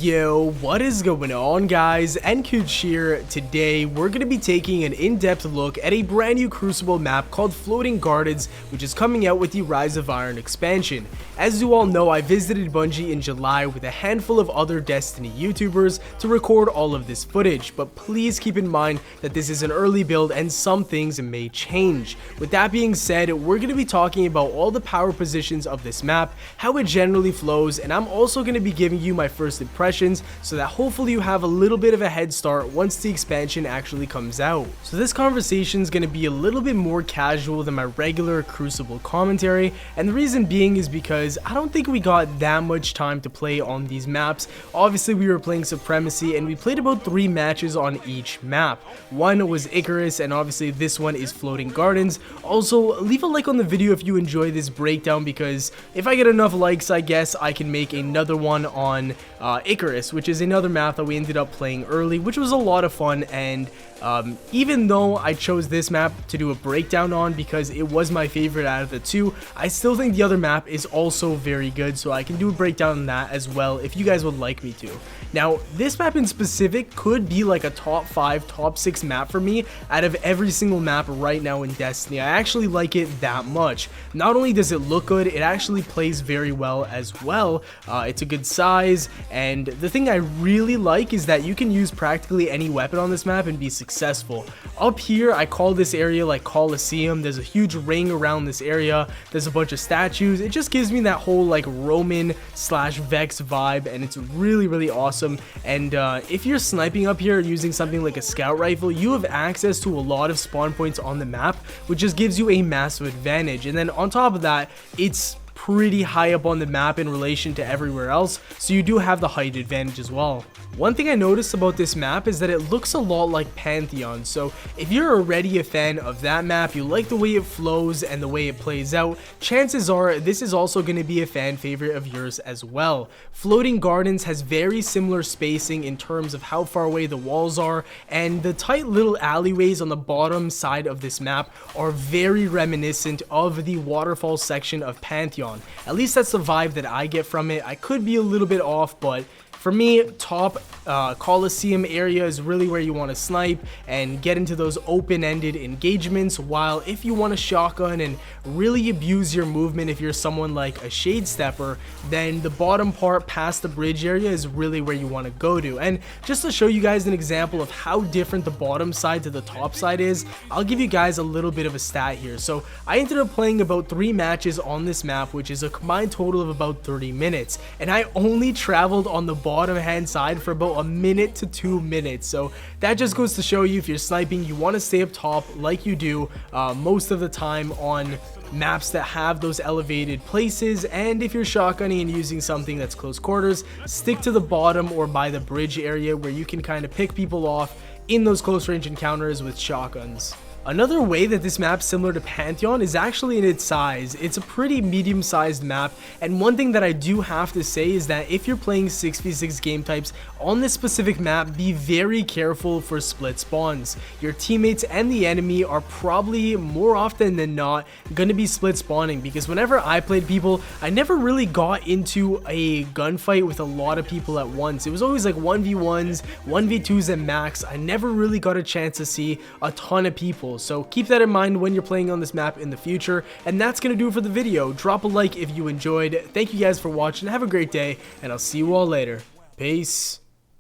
Yo, what is going on guys? nKuch here. Today we're going to be taking an in-depth look at a brand new Crucible map called Floating Gardens, which is coming out with the Rise of Iron expansion. As you all know, I visited Bungie in July with a handful of other Destiny YouTubers to record all of this footage, but please keep in mind that this is an early build and some things may change. With that being said, we're going to be talking about all the power positions of this map, how it generally flows, and I'm also going to be giving you my first impressions so that hopefully you have a little bit of a head start once the expansion actually comes out. So this conversation is going to be a little bit more casual than my regular Crucible commentary, and the reason being is because I don't think we got that much time to play on these maps. Obviously we were playing Supremacy and we played about 3 matches on each map. One was Icarus and obviously this one is Floating Gardens. Also leave a like on the video if you enjoy this breakdown, because if I get enough likes I guess I can make another one on Icarus, which is another map that we ended up playing early, which was a lot of fun. And even though I chose this map to do a breakdown on because it was my favorite out of the two, I still think the other map is also very good, so I can do a breakdown on that as well if you guys would like me to. Now this map in specific could be like a top 5, top 6 map for me out of every single map right now in Destiny. I actually like it that much. Not only does it look good, it actually plays very well as well. It's a good size, and the thing I really like is that you can use practically any weapon on this map and be successful. Up here I call this area like Colosseum. There's a huge ring around this area, there's a bunch of statues. It just gives me that whole like Roman slash Vex vibe, and it's really awesome. And if you're sniping up here using something like a scout rifle, you have access to a lot of spawn points on the map, which just gives you a massive advantage. And then on top of that, it's pretty high up on the map in relation to everywhere else, so you do have the height advantage as well. One thing I noticed about this map is that it looks a lot like Pantheon, so if you're already a fan of that map, you like the way it flows and the way it plays out, chances are this is also going to be a fan favorite of yours as well. Floating Gardens has very similar spacing in terms of how far away the walls are, and the tight little alleyways on the bottom side of this map are very reminiscent of the waterfall section of Pantheon. At least that's the vibe that I get from it. I could be a little bit off, but for me, top Colosseum area is really where you want to snipe and get into those open-ended engagements, while if you want to shotgun and really abuse your movement, if you're someone like a Shade Stepper, then the bottom part past the bridge area is really where you want to go to. And just to show you guys an example of how different the bottom side to the top side is, I'll give you guys a little bit of a stat here. So I ended up playing about 3 matches on this map, which is a combined total of about 30 minutes, and I only traveled on the bottom hand side for about a minute to 2 minutes. So that just goes to show you, if you're sniping, you want to stay up top like you do most of the time on maps that have those elevated places, and if you're shotgunning and using something that's close quarters, stick to the bottom or by the bridge area where you can kind of pick people off in those close range encounters with shotguns. Another way that this map's similar to Pantheon is actually in its size. It's a pretty medium-sized map, and one thing that I do have to say is that if you're playing 6v6 game types on this specific map, be very careful for split spawns. Your teammates and the enemy are probably more often than not going to be split spawning, because whenever I played people, I never really got into a gunfight with a lot of people at once. It was always like 1v1s, 1v2s at max. I never really got a chance to see a ton of people. So keep that in mind when you're playing on this map in the future. And that's going to do it for the video. Drop a like if you enjoyed. Thank you guys for watching. Have a great day, and I'll see you all later. Peace.